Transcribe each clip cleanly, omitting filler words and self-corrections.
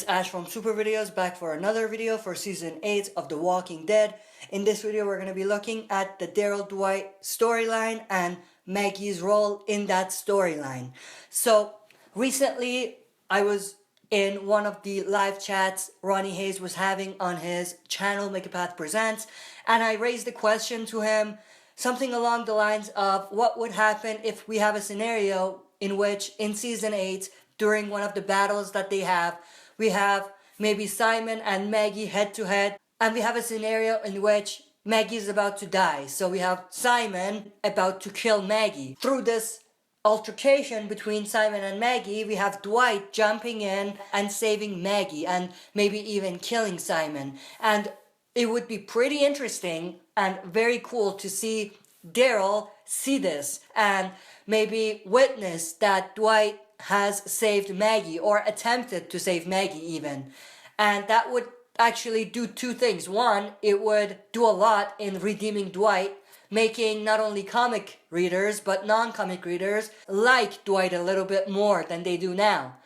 It's Ash from Super Videos, back for another video for Season 8 of The Walking Dead. In this video, we're going to be looking at the Daryl-Dwight storyline and Maggie's role in that storyline. So, recently, I was in one of the live chats Ronnie Hayes was having on his channel, Make a Path Presents, and I raised a question to him, something along the lines of what would happen if we have a scenario in which, in Season 8, during one of the battles that they have, we have maybe Simon and Maggie head to head, and we have a scenario in which Maggie is about to die. So we have Simon about to kill Maggie. Through this altercation between Simon and Maggie, we have Dwight jumping in and saving Maggie and maybe even killing Simon. And it would be pretty interesting and very cool to see Daryl see this and maybe witness that Dwight has saved Maggie or attempted to save Maggie even. And that would actually do two things. One, it would do a lot in redeeming Dwight, making not only comic readers but non-comic readers like Dwight a little bit more than they do now.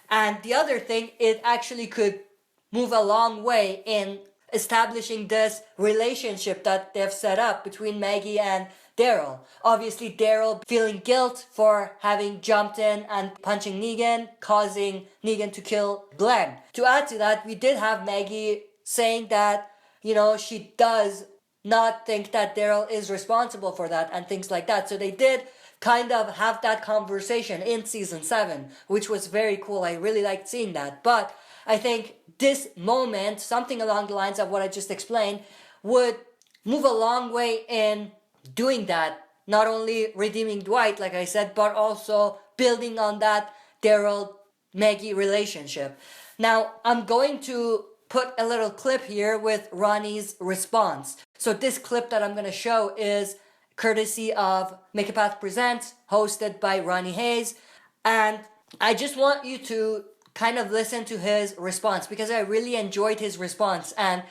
And the other thing, it actually could move a long way in establishing this relationship that they've set up between Maggie and Daryl. Obviously, Daryl feeling guilt for having jumped in and punching Negan, causing Negan to kill Glenn. To add to that, we did have Maggie saying that, she does not think that Daryl is responsible for that and things like that. So they did kind of have that conversation in Season 7, which was very cool. I really liked seeing that. But I think this moment, something along the lines of what I just explained, would move a long way in doing that. Not only redeeming Dwight, like I said, but also building on that Daryl-Maggie relationship. Now, I'm going to put a little clip here with Ronnie's response. So this clip that I'm going to show is courtesy of Make a Path Presents, hosted by Ronnie Hayes. And I just want you to kind of listen to his response because I really enjoyed his response and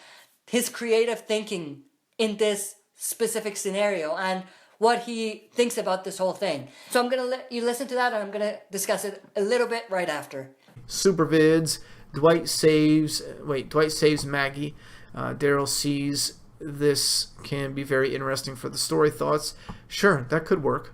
his creative thinking in this specific scenario and what he thinks about this whole thing. So I'm going to let you listen to that and I'm going to discuss it a little bit right after. Super vids. Dwight saves Maggie. Daryl sees this can be very interesting for the story. Thoughts? Sure, that could work.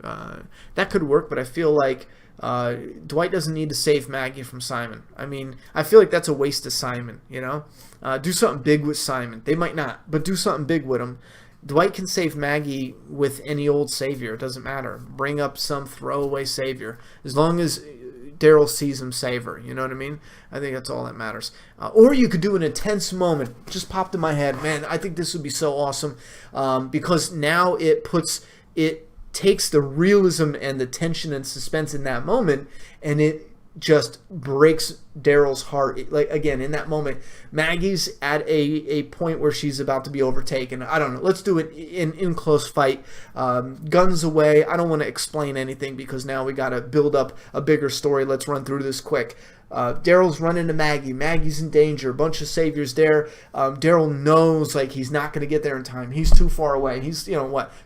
But I feel like Dwight doesn't need to save Maggie from Simon. I mean, I feel like that's a waste of Simon, Do something big with Simon. They might not, but do something big with him. Dwight can save Maggie with any old savior. It doesn't matter. Bring up some throwaway savior. As long as Daryl sees him save her, you know what I mean? I think that's all that matters. Or you could do an intense moment. Just popped in my head. Man, I think this would be so awesome because now it takes the realism and the tension and suspense in that moment and it just breaks Daryl's heart. Like, again, in that moment, Maggie's at a point where she's about to be overtaken. I don't know. Let's do it in close fight. Guns away. I don't want to explain anything because now we got to build up a bigger story. Let's run through this quick. Daryl's running to Maggie. Maggie's in danger. A bunch of saviors there. Daryl knows like he's not going to get there in time. He's too far away. He's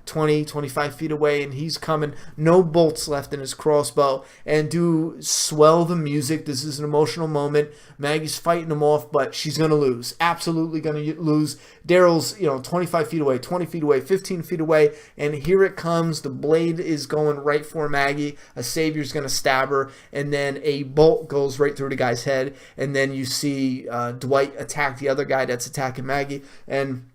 20, 25 feet away, and he's coming. No bolts left in his crossbow. And do swell the music. This is an emotional moment. Maggie's fighting him off, but she's going to lose. Absolutely going to lose. Daryl's 25 feet away, 20 feet away, 15 feet away, and here it comes. The blade is going right for Maggie. A savior's going to stab her, and then a bolt goes right through the guy's head, and then you see Dwight attack the other guy that's attacking Maggie, and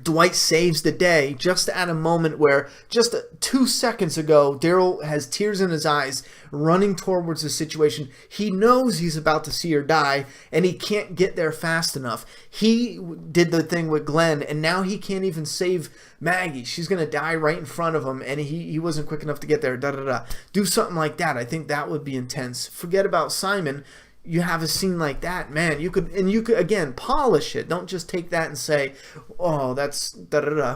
Dwight saves the day just at a moment where just 2 seconds ago Daryl has tears in his eyes running towards the situation. He knows he's about to see her die and he can't get there fast enough. He did the thing with Glenn and now he can't even save Maggie. She's going to die right in front of him and he wasn't quick enough to get there. Do something like that. I think that would be intense. Forget about Simon. You have a scene like that, man, you could again polish it. Don't just take that and say, oh, that's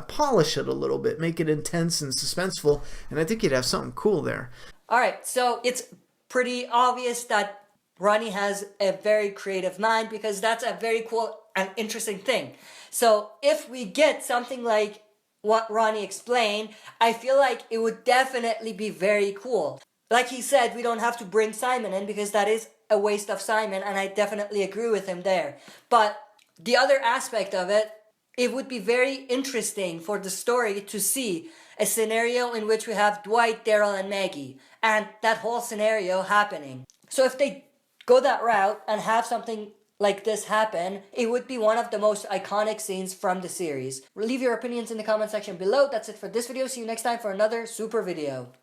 polish it a little bit, make it intense and suspenseful, and I think you'd have something cool there. Alright, so it's pretty obvious that Ronnie has a very creative mind because that's a very cool and interesting thing. So if we get something like what Ronnie explained, I feel like it would definitely be very cool. Like he said, we don't have to bring Simon in because that is a waste of Simon, and I definitely agree with him there. But the other aspect of it, it would be very interesting for the story to see a scenario in which we have Dwight, Daryl, and Maggie, and that whole scenario happening. So if they go that route and have something like this happen, it would be one of the most iconic scenes from the series. Leave your opinions in the comment section below. That's it for this video. See you next time for another super video.